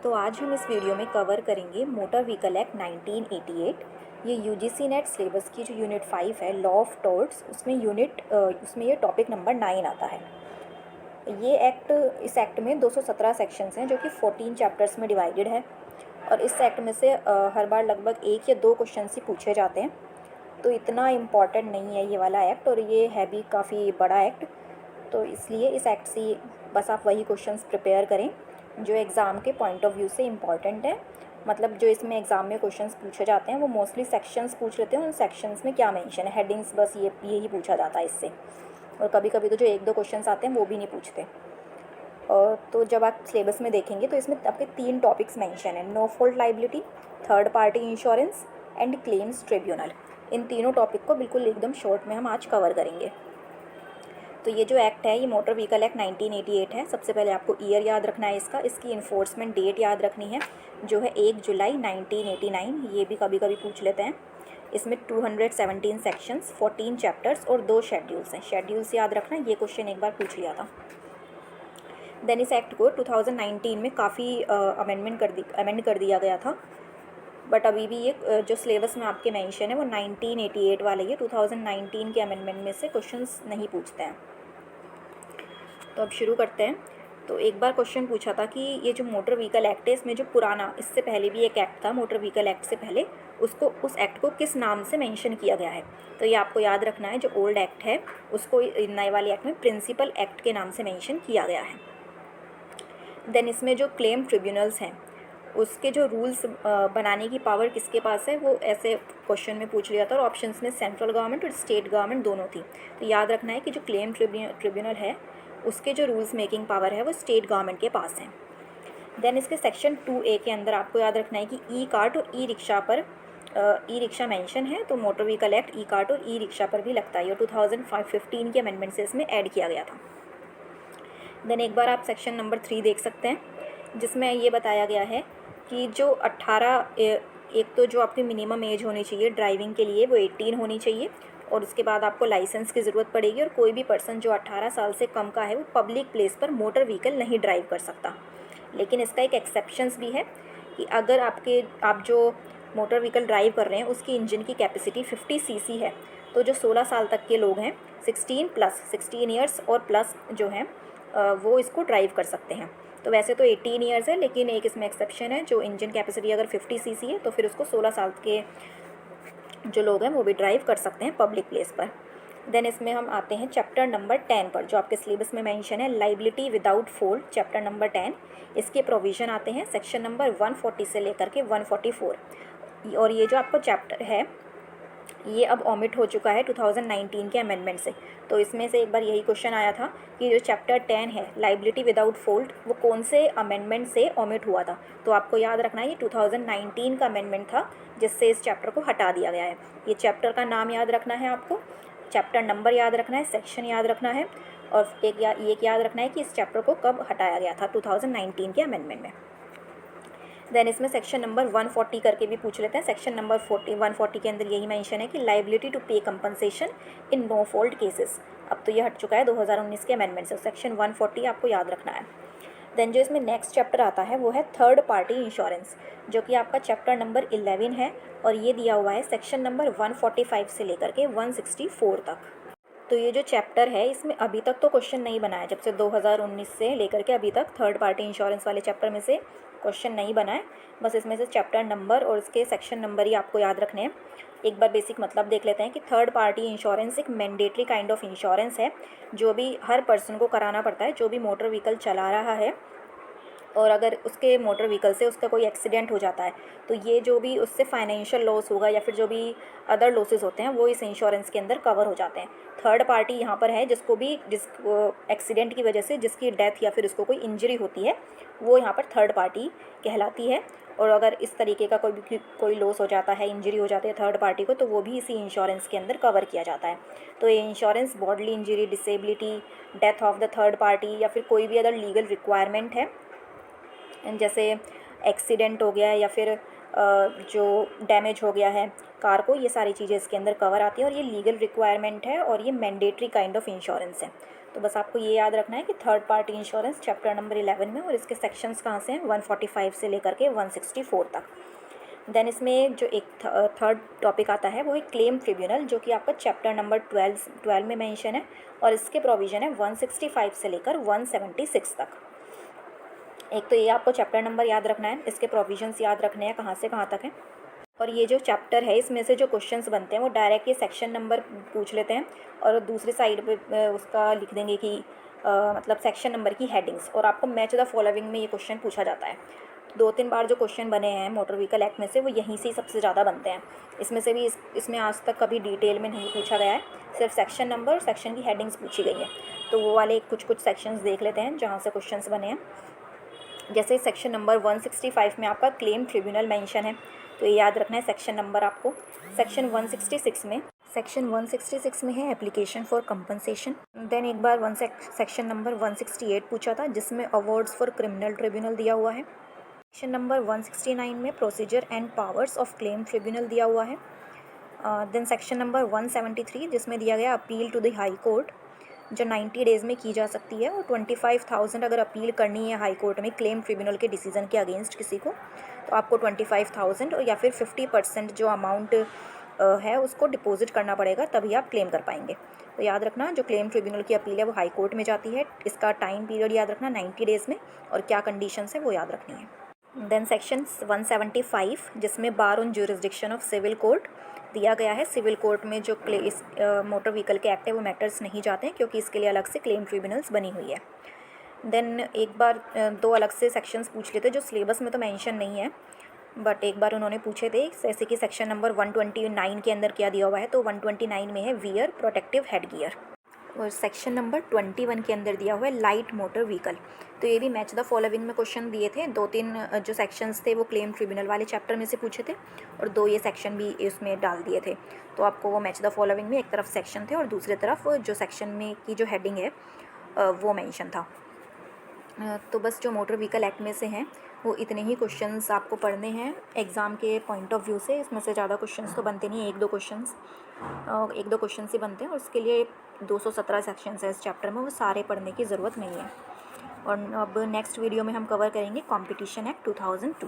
तो आज हम इस वीडियो में कवर करेंगे मोटर व्हीकल एक्ट 1988। ये यूजीसी नेट सिलेबस की जो यूनिट 5 है, लॉ ऑफ टोर्ट्स, उसमें ये टॉपिक नंबर 9 आता है। इस एक्ट में 217 सेक्शंस हैं जो कि 14 चैप्टर्स में डिवाइडेड है। और इस एक्ट में से हर बार लगभग 1 या 2 क्वेश्चन ही पूछे जाते हैं, तो इतना इम्पॉर्टेंट नहीं है ये वाला एक्ट, और ये है भी काफ़ी बड़ा एक्ट। तो इसलिए इस एक्ट से बस आप वही क्वेश्चंस प्रिपेयर करें जो एग्ज़ाम के पॉइंट ऑफ व्यू से इम्पॉर्टेंट है। मतलब जो इसमें एग्ज़ाम में क्वेश्चंस पूछे जाते हैं वो मोस्टली सेक्शंस पूछ लेते हैं, उन सेक्शंस में क्या मेंशन है, हेडिंग्स, बस यही पूछा जाता है इससे। और कभी कभी तो जो 1-2 क्वेश्चंस आते हैं वो भी नहीं पूछते। और तो जब आप सिलेबस में देखेंगे तो इसमें आपके 3 टॉपिक्स मेंशन है: no fault liability, third party insurance and claims tribunal. इन तीनों टॉपिक को बिल्कुल एकदम शॉर्ट में हम आज कवर करेंगे। तो ये जो एक्ट है, ये मोटर व्हीकल एक्ट 1988 है। सबसे पहले आपको ईयर याद रखना है इसकी इन्फोर्समेंट डेट याद रखनी है, जो है 1 जुलाई 1989। ये भी कभी कभी पूछ लेते हैं। इसमें 217 सेक्शंस, 14 चैप्टर्स और 2 शेड्यूल्स हैं। शेड्यूल्स याद रखना, ये क्वेश्चन एक बार पूछ लिया था। देन इस एक्ट को 2019 में काफ़ी अमेंड कर दिया गया था, बट अभी भी ये जो सिलेबस में आपके मेंशन है वो 1988 वाले ये 2019 के अमेंडमेंट में से क्वेश्चंस नहीं पूछते हैं। तो अब शुरू करते हैं। तो एक बार क्वेश्चन पूछा था कि ये जो मोटर व्हीकल एक्ट है, इसमें जो पुराना, इससे पहले भी एक एक्ट था मोटर व्हीकल एक्ट से पहले, उस एक्ट को किस नाम से मेंशन किया गया है। तो ये आपको याद रखना है, जो ओल्ड एक्ट है उसको नए वाले एक्ट में प्रिंसिपल एक्ट के नाम से मेंशन किया गया है। देन इसमें जो क्लेम ट्रिब्यूनल्स हैं उसके जो रूल्स बनाने की पावर किसके पास है, वो ऐसे क्वेश्चन में पूछ लिया था। और ऑप्शंस में सेंट्रल गवर्नमेंट और स्टेट गवर्नमेंट दोनों थी। तो याद रखना है कि जो क्लेम ट्रिब्यूनल है उसके जो रूल्स मेकिंग पावर है वो स्टेट गवर्नमेंट के पास है। देन इसके सेक्शन 2A के अंदर आपको याद रखना है कि ई कार्ट और ई रिक्शा मेंशन है। तो motor vehicle act e cart और ई रिक्शा पर भी लगता है, और 2015 के अमेंडमेंट से इसमें ऐड किया गया था। देन एक बार आप सेक्शन नंबर 3 देख सकते हैं, जिसमें ये बताया गया है कि जो 18 एक तो जो आपकी मिनिमम एज होनी चाहिए ड्राइविंग के लिए वो 18 होनी चाहिए, और उसके बाद आपको लाइसेंस की ज़रूरत पड़ेगी। और कोई भी पर्सन जो 18 साल से कम का है वो पब्लिक प्लेस पर मोटर व्हीकल नहीं ड्राइव कर सकता। लेकिन इसका एक एक्सेप्शंस भी है कि अगर आप जो मोटर व्हीकल ड्राइव कर रहे हैं उसकी इंजन की कैपेसिटी 50 सीसी है, तो जो 16 साल तक के लोग हैं, 16 ईयर्स और प्लस जो हैं, वो इसको ड्राइव कर सकते हैं। तो वैसे तो 18 ईयर्स है, लेकिन एक इसमें एक्सेप्शन है, जो इंजन कैपेसिटी अगर 50 सीसी है तो फिर उसको 16 साल के जो लोग हैं वो भी ड्राइव कर सकते हैं पब्लिक प्लेस पर। देन इसमें हम आते हैं चैप्टर नंबर 10 पर, जो आपके सिलेबस में मेंशन है, liability without fault, chapter number 10। इसके प्रोविज़न आते हैं सेक्शन नंबर 140 से लेकर के 144। और ये जो आपका चैप्टर है ये अब ऑमिट हो चुका है 2019 के अमेंडमेंट से। तो इसमें से एक बार यही क्वेश्चन आया था कि जो चैप्टर 10 है, लाइबिलिटी विदाउट फॉल्ट, वो कौन से अमेंडमेंट से ऑमिट हुआ था। तो आपको याद रखना है ये 2019 का अमेंडमेंट था जिससे इस चैप्टर को हटा दिया गया है। ये चैप्टर का नाम याद रखना है आपको, चैप्टर नंबर याद रखना है, सेक्शन याद रखना है, और एक याद रखना है कि इस चैप्टर को कब हटाया गया था, 2019 के अमेंडमेंट में। देन इसमें सेक्शन नंबर 140 करके भी पूछ लेते हैं। सेक्शन नंबर 140 के अंदर यही मेंशन है कि liability to pay compensation in no fault cases. अब तो ये हट चुका है 2019 के अमेंडमेंट से। सेक्शन 140 आपको याद रखना है। देन जो इसमें नेक्स्ट चैप्टर आता है वो है थर्ड पार्टी इंश्योरेंस, जो कि आपका चैप्टर नंबर 11 है, और ये दिया हुआ है सेक्शन नंबर 145 से लेकर के 164 तक। तो ये जो चैप्टर है इसमें अभी तक तो क्वेश्चन नहीं बना है, जब से 2019 से लेकर के अभी तक थर्ड पार्टी इंश्योरेंस वाले चैप्टर में से क्वेश्चन नहीं बना है। बस इसमें से चैप्टर नंबर और इसके सेक्शन नंबर ही आपको याद रखने हैं। एक बार बेसिक मतलब देख लेते हैं कि थर्ड पार्टी इंश्योरेंस एक मैंडेटरी काइंड ऑफ इंश्योरेंस है, जो भी हर पर्सन को कराना पड़ता है जो भी मोटर व्हीकल चला रहा है। और अगर उसके मोटर व्हीकल से उसका कोई एक्सीडेंट हो जाता है तो ये जो भी उससे फाइनेंशियल लॉस होगा या फिर जो भी अदर लॉसेस होते हैं वो इस इंश्योरेंस के अंदर कवर हो जाते हैं। थर्ड पार्टी यहाँ पर है जिस एक्सीडेंट की वजह से जिसकी डेथ या फिर उसको कोई इंजरी होती है वो यहाँ पर थर्ड पार्टी कहलाती है। और अगर इस तरीके का कोई लॉस हो जाता है, इंजरी हो जाती है थर्ड पार्टी को, तो वो भी इसी इंश्योरेंस के अंदर कवर किया जाता है। तो ये insurance bodily injury, disability, death of the third party या फिर कोई भी अदर लीगल रिक्वायरमेंट है, जैसे एक्सीडेंट हो गया है या फिर जो डैमेज हो गया है कार को, ये सारी चीज़ें इसके अंदर कवर आती हैं। और ये लीगल रिक्वायरमेंट है और ये मैंडेटरी काइंड ऑफ इंश्योरेंस है। तो बस आपको ये याद रखना है कि third party insurance chapter number 11 में, और इसके सेक्शंस कहाँ से हैं, 145 से लेकर के 164 तक। देन इसमें जो एक थर्ड टॉपिक आता है वो है क्लेम ट्रिब्यूनल, जो कि आपका चैप्टर नंबर 12 में मेंशन है, और इसके प्रोविज़न है 165 से लेकर 176 तक। एक तो ये आपको चैप्टर नंबर याद रखना है, इसके प्रोविजंस याद रखने हैं कहाँ से कहाँ तक है, और ये जो चैप्टर है इसमें से जो क्वेश्चंस बनते हैं वो डायरेक्ट ये सेक्शन नंबर पूछ लेते हैं, और दूसरी साइड पे उसका लिख देंगे कि मतलब सेक्शन नंबर की हेडिंग्स, और आपको मैच द फॉलोइंग में ये क्वेश्चन पूछा जाता है। 2-3 बार जो क्वेश्चन बने हैं मोटर व्हीकल एक्ट में से वो यहीं से ही सबसे ज़्यादा बनते हैं। इसमें से भी इसमें आज तक कभी डिटेल में नहीं पूछा गया है, सिर्फ सेक्शन नंबर और सेक्शन की हेडिंग्स पूछी गई है। तो वो वाले कुछ सेक्शंस देख लेते हैं जहाँ से क्वेश्चंस बने हैं। जैसे सेक्शन नंबर 165 में आपका क्लेम ट्रिब्यूनल मेंशन है, तो ये याद रखना है सेक्शन नंबर आपको। सेक्शन 166 में है एप्लीकेशन फॉर कंपनसेशन। देन एक बार सेक्शन नंबर 168 पूछा था, जिसमें अवार्ड्स फॉर क्रिमिनल ट्रिब्यूनल दिया हुआ है। सेक्शन नंबर 169 में procedure and powers of claim tribunal दिया हुआ है। देन सेक्शन नंबर 173 जिसमें दिया गया appeal to the High Court, जो 90 डेज़ में की जा सकती है, और 25,000 अगर अपील करनी है हाई कोर्ट में क्लेम ट्रिब्यूनल के डिसीजन के अगेंस्ट किसी को, तो आपको 25,000 और या फिर 50% जो अमाउंट है उसको डिपॉजिट करना पड़ेगा, तभी आप क्लेम कर पाएंगे। तो याद रखना जो क्लेम ट्रिब्यूनल की अपील है वो हाई कोर्ट में जाती है, इसका टाइम पीरियड याद रखना 90 डेज़ में, और क्या कंडीशंस है वो याद रखनी है। देन सेक्शन 175 जिसमें bar on jurisdiction of civil court दिया गया है। सिविल कोर्ट में जो इस मोटर व्हीकल के एक्ट है वो मैटर्स नहीं जाते हैं, क्योंकि इसके लिए अलग से क्लेम ट्रिब्यूनल्स बनी हुई है। देन एक बार 2 अलग से सेक्शंस पूछ लेते जो सिलेबस में तो मेंशन नहीं है, बट एक बार उन्होंने पूछे थे, जैसे कि सेक्शन नंबर 129 के अंदर क्या दिया हुआ है, तो 129 में है वियर प्रोटेक्टिव हेड गियर, और सेक्शन नंबर 21 के अंदर दिया हुआ है लाइट मोटर व्हीकल। तो ये भी मैच द फॉलोइंग में क्वेश्चन दिए थे। 2-3 जो सेक्शंस थे वो क्लेम ट्रिब्यूनल वाले चैप्टर में से पूछे थे, और 2 ये सेक्शन भी इसमें डाल दिए थे। तो आपको वो मैच द फॉलोइंग में एक तरफ सेक्शन थे और दूसरी तरफ जो सेक्शन में की जो हेडिंग है वो मेंशन था। तो बस जो मोटर व्हीकल एक्ट में से हैं वो इतने ही क्वेश्चंस आपको पढ़ने हैं एग्ज़ाम के पॉइंट ऑफ व्यू से। इसमें से ज़्यादा क्वेश्चंस तो बनते नहीं, 1-2 क्वेश्चंस ही बनते हैं, और उसके लिए 217 सेक्शंस है इस चैप्टर में, वो सारे पढ़ने की ज़रूरत नहीं है। और अब नेक्स्ट वीडियो में हम कवर करेंगे कॉम्पिटिशन एक्ट 2002।